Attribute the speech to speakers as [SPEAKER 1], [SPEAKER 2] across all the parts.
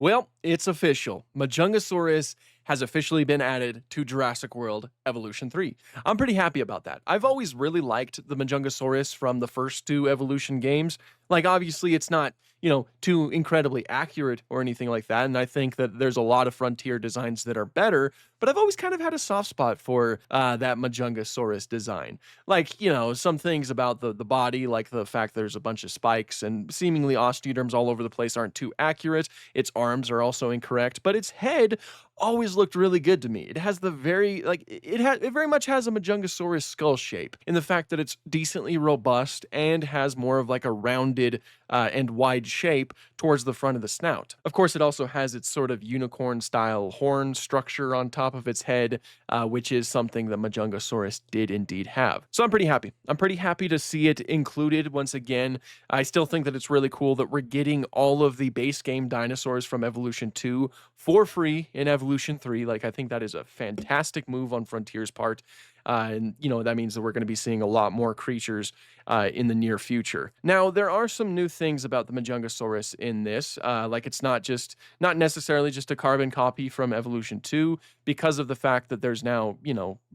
[SPEAKER 1] Well, it's official. Majungasaurus has officially been added to Jurassic World Evolution 3. I'm pretty happy about that. I've always really liked the Majungasaurus from the first two Evolution games. Like, obviously, it's not, too incredibly accurate or anything like that. And I think that there's a lot of Frontier designs that are better, but I've always kind of had a soft spot for that Majungasaurus design. Like, some things about the body, like the fact there's a bunch of spikes and seemingly osteoderms all over the place aren't too accurate. Its arms are also incorrect, but its head always looked really good to me. It has the very like it very much has a Majungasaurus skull shape in the fact that it's decently robust and has more of like a rounded and wide shape towards the front of the snout. Of course, it also has its sort of unicorn style horn structure on top of its head, which is something that Majungasaurus did indeed have. So I'm pretty happy. I'm pretty happy to see it included once again. I still think that it's really cool that we're getting all of the base game dinosaurs from Evolution 2 for free in Evolution 3. Like, I think that is a fantastic move on Frontier's part. And, that means that we're going to be seeing a lot more creatures in the near future. Now, there are some new things about the Majungasaurus in this. Like, it's not necessarily just a carbon copy from Evolution 2 because of the fact that there's now,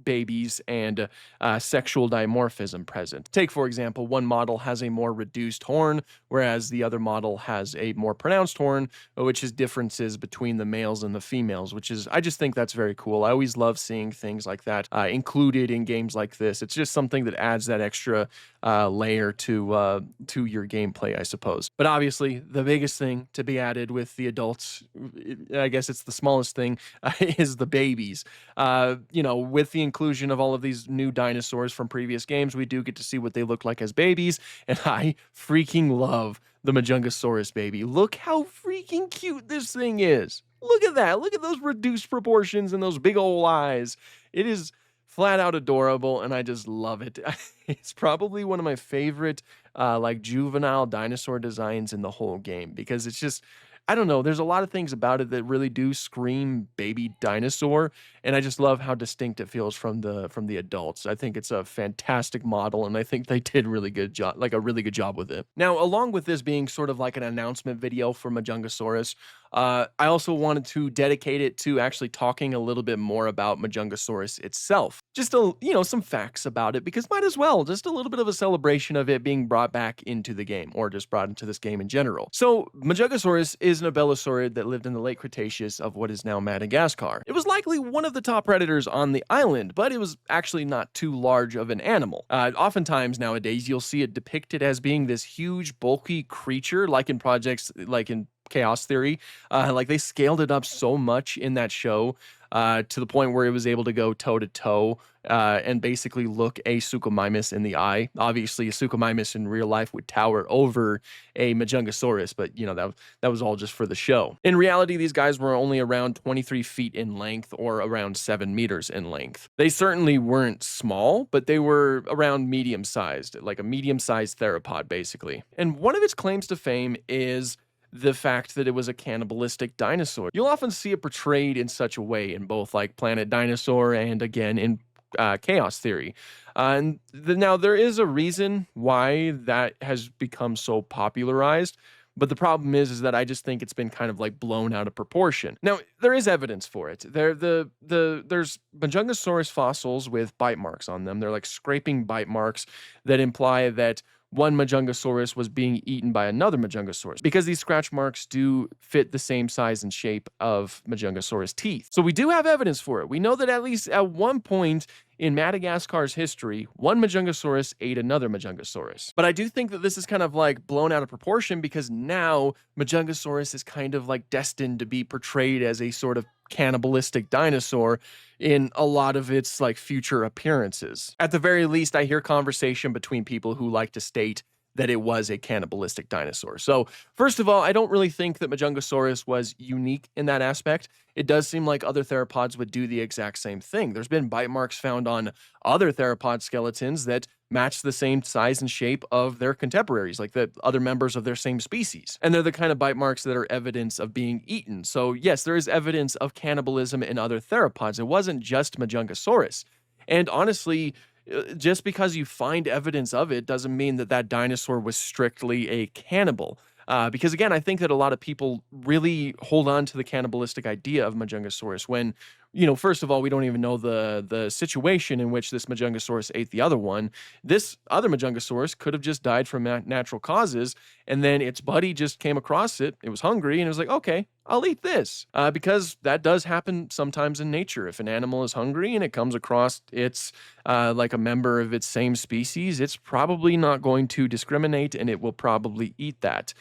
[SPEAKER 1] babies and sexual dimorphism present. Take, for example, one model has a more reduced horn, whereas the other model has a more pronounced horn, which is differences between the males and the females, I just think that's very cool. I always love seeing things like that included in games like this. It's just something that adds that extra layer to your gameplay, I suppose. But obviously, the biggest thing to be added with the adults, I guess it's the smallest thing, is the babies. With the inclusion of all of these new dinosaurs from previous games, we do get to see what they look like as babies, and I freaking love the Majungasaurus baby. Look how freaking cute this thing is. Look at that. Look at those reduced proportions and those big old eyes. It is flat out adorable, and I just love it. It's probably one of my favorite juvenile dinosaur designs in the whole game because it's just, I don't know, there's a lot of things about it that really do scream baby dinosaur, and I just love how distinct it feels from the adults. I think it's a fantastic model, and I think they did a really good job with it. Now, along with this being sort of like an announcement video for Majungasaurus, I also wanted to dedicate it to actually talking a little bit more about Majungasaurus itself. Just some facts about it, because might as well, just a little bit of a celebration of it being brought back into the game, or just brought into this game in general. So, Majungasaurus is an abelosaurid that lived in the late Cretaceous of what is now Madagascar. It was likely one of the top predators on the island, but it was actually not too large of an animal. Oftentimes nowadays, you'll see it depicted as being this huge, bulky creature, like in projects like in Chaos Theory. Like, they scaled it up so much in that show to the point where it was able to go toe to toe and basically look a Suchomimus in the eye. Obviously, a Suchomimus in real life would tower over a Majungasaurus, but that was all just for the show. In reality, these guys were only around 23 feet in length, or around 7 meters in length. They certainly weren't small, but they were around medium-sized, like a medium-sized theropod, basically. And one of its claims to fame is the fact that it was a cannibalistic dinosaur. You'll often see it portrayed in such a way in both like Planet Dinosaur and again in Chaos Theory. Now there is a reason why that has become so popularized, but the problem is that I just think it's been kind of like blown out of proportion. Now, there is evidence for it. There's Majungasaurus fossils with bite marks on them. They're like scraping bite marks that imply that one Majungasaurus was being eaten by another Majungasaurus, because these scratch marks do fit the same size and shape of Majungasaurus teeth. So we do have evidence for it. We know that at least at one point in Madagascar's history, one Majungasaurus ate another Majungasaurus. But I do think that this is kind of like blown out of proportion, because now Majungasaurus is kind of like destined to be portrayed as a sort of cannibalistic dinosaur in a lot of its like future appearances. At the very least, I hear conversation between people who like to state that it was a cannibalistic dinosaur. So, first of all, I don't really think that Majungasaurus was unique in that aspect. It does seem like other theropods would do the exact same thing. There's been bite marks found on other theropod skeletons that match the same size and shape of their contemporaries, like the other members of their same species. And they're the kind of bite marks that are evidence of being eaten. So yes, there is evidence of cannibalism in other theropods. It wasn't just Majungasaurus. And honestly, just because you find evidence of it doesn't mean that that dinosaur was strictly a cannibal. Because again, I think that a lot of people really hold on to the cannibalistic idea of Majungasaurus when, first of all, we don't even know the situation in which this Majungasaurus ate the other one. This other Majungasaurus could have just died from natural causes, and then its buddy just came across it. It was hungry, and it was like, okay, I'll eat this. Because that does happen sometimes in nature. If an animal is hungry and it comes across its like a member of its same species, it's probably not going to discriminate, and it will probably eat that.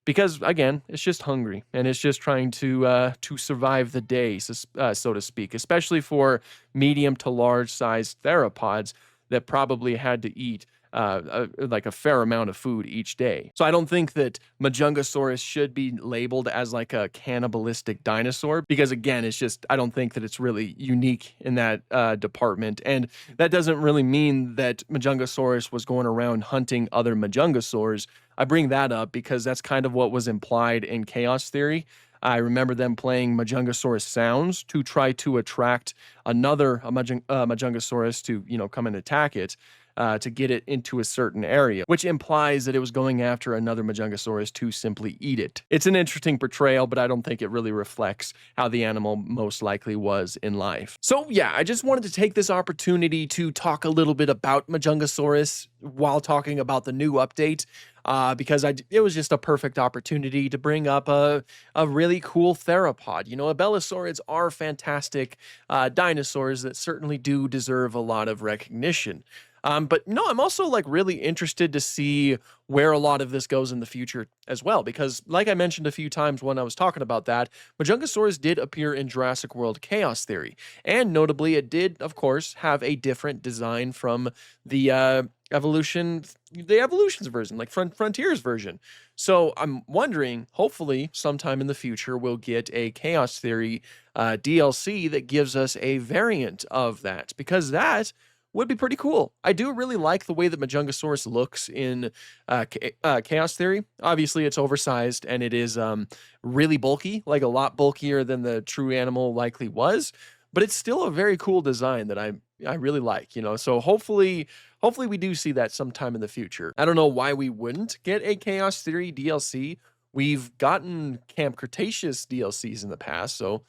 [SPEAKER 1] Because again, it's just hungry and it's just trying to survive the day, so to speak. Especially for medium to large sized theropods that probably had to eat like a fair amount of food each day. So I don't think that Majungasaurus should be labeled as like a cannibalistic dinosaur because again, I don't think that it's really unique in that department. And that doesn't really mean that Majungasaurus was going around hunting other Majungasaurs. I bring that up because that's kind of what was implied in Chaos Theory. I remember them playing Majungasaurus sounds to try to attract another Majungasaurus to, come and attack it. To get it into a certain area, which implies that it was going after another Majungasaurus to simply eat it. It's an interesting portrayal, but I don't think it really reflects how the animal most likely was in life. So yeah, I just wanted to take this opportunity to talk a little bit about Majungasaurus while talking about the new update. Because it was just a perfect opportunity to bring up a really cool theropod. Abelisaurids are fantastic dinosaurs that certainly do deserve a lot of recognition. But no, I'm also like really interested to see where a lot of this goes in the future as well, because like I mentioned a few times when I was talking about that, Majungasaurus did appear in Jurassic World Chaos Theory, and notably it did, of course, have a different design from the evolutions version, like Frontiers version. So I'm wondering, hopefully sometime in the future, we'll get a Chaos Theory DLC that gives us a variant of that, because that would be pretty cool. I do really like the way that Majungasaurus looks in Chaos Theory. Obviously, it's oversized and it is really bulky, like a lot bulkier than the true animal likely was. But it's still a very cool design that I really like. So hopefully we do see that sometime in the future. I don't know why we wouldn't get a Chaos Theory DLC. We've gotten Camp Cretaceous DLCs in the past, so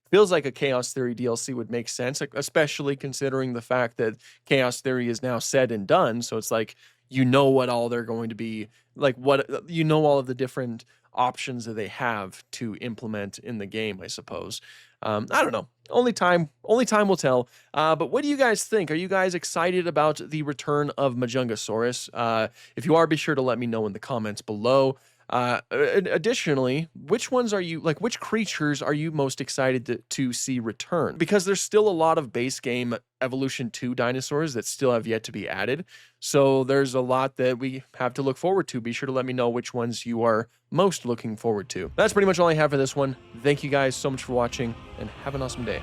[SPEAKER 1] feels like a Chaos Theory DLC would make sense, especially considering the fact that Chaos Theory is now said and done. So it's like, what all they're going to be, like all of the different options that they have to implement in the game, I suppose. I don't know. Only time will tell. But what do you guys think? Are you guys excited about the return of Majungasaurus? If you are, be sure to let me know in the comments below. Additionally, which creatures are you most excited to see return? Because there's still a lot of base game Evolution 2 dinosaurs that still have yet to be added. So there's a lot that we have to look forward to. Be sure to let me know which ones you are most looking forward to. That's pretty much all I have for this one. Thank you guys so much for watching, and have an awesome day.